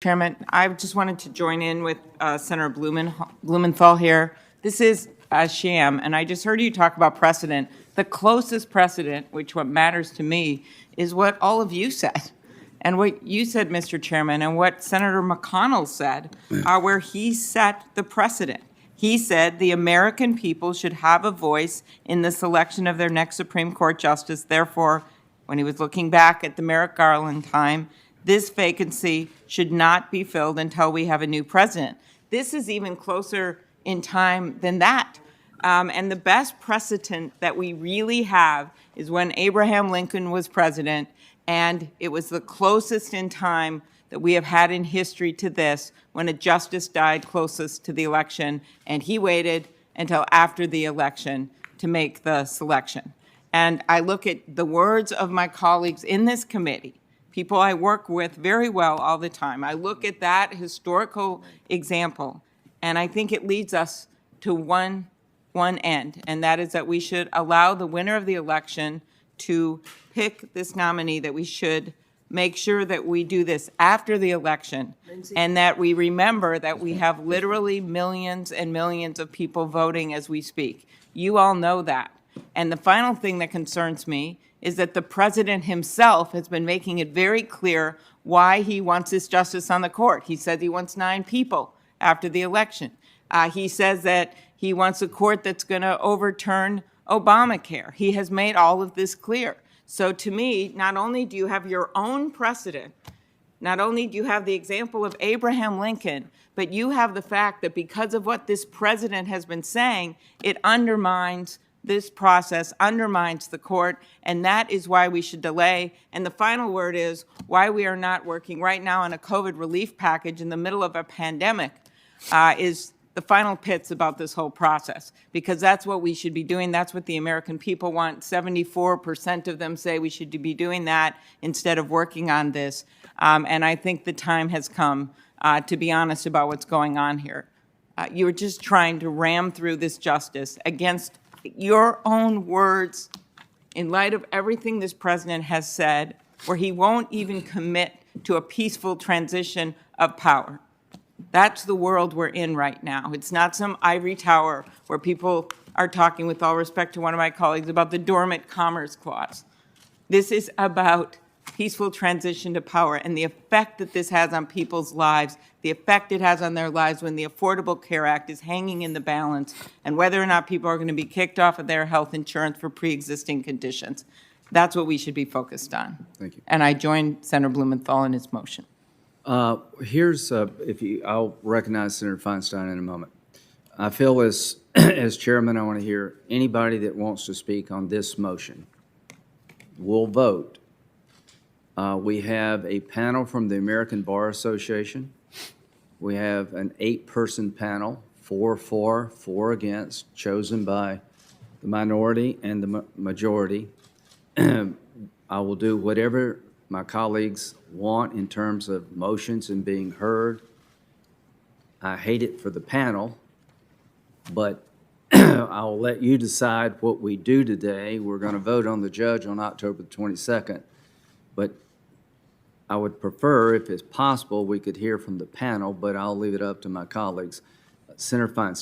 Chairman, I just wanted to join in with Senator Blumenthal here. This is a sham, and I just heard you talk about precedent. The closest precedent, which what matters to me, is what all of you said. And what you said, Mr. Chairman, and what Senator McConnell said are where he set the precedent. He said the American people should have a voice in the selection of their next Supreme Court justice. Therefore, when he was looking back at the Merrick Garland time, this vacancy should not be filled until we have a new president. This is even closer in time than that. And the best precedent that we really have is when Abraham Lincoln was president, and it was the closest in time that we have had in history to this, when a justice died closest to the election, and he waited until after the election to make the selection. And I look at the words of my colleagues in this committee, people I work with very well all the time. I look at that historical example, and I think it leads us to one end, and that is that we should allow the winner of the election to pick this nominee, that we should make sure that we do this after the election, and that we remember that we have literally millions and millions of people voting as we speak. You all know that. And the final thing that concerns me is that the president himself has been making it very clear why he wants this justice on the court. He said he wants 9 people after the election. He says that he wants a court that's going to overturn Obamacare. He has made all of this clear. So to me, not only do you have your own precedent, not only do you have the example of Abraham Lincoln, but you have the fact that because of what this president has been saying, it undermines this process, undermines the court, and that is why we should delay. And the final word is why we are not working right now on a COVID relief package in the middle of a pandemic is the final pits about this whole process, because that's what we should be doing. That's what the American people want. 74% of them say we should be doing that instead of working on this. And I think the time has come to be honest about what's going on here. You're just trying to ram through this justice against your own words in light of everything this president has said, where he won't even commit to a peaceful transition of power. That's the world we're in right now. It's not some ivory tower where people are talking, with all respect to one of my colleagues, about the dormant commerce clause. This is about peaceful transition to power and the effect that this has on people's lives, the effect it has on their lives when the Affordable Care Act is hanging in the balance, and whether or not people are going to be kicked off of their health insurance for pre-existing conditions. That's what we should be focused on. Thank you. And I join Senator Blumenthal in his motion. I'll recognize Senator Feinstein in a moment. I feel as chairman, I want to hear anybody that wants to speak on this motion. We'll vote. We have a panel from the American Bar Association. We have an 8-person panel, 4 for, 4 against, chosen by the minority and the majority. I will do whatever my colleagues want in terms of motions and being heard. I hate it for the panel, but I'll let you decide what we do today. We're going to vote on the judge on October the 22nd, but I would prefer, if it's possible, we could hear from the panel, but I'll leave it up to my colleagues. Senator Feinstein.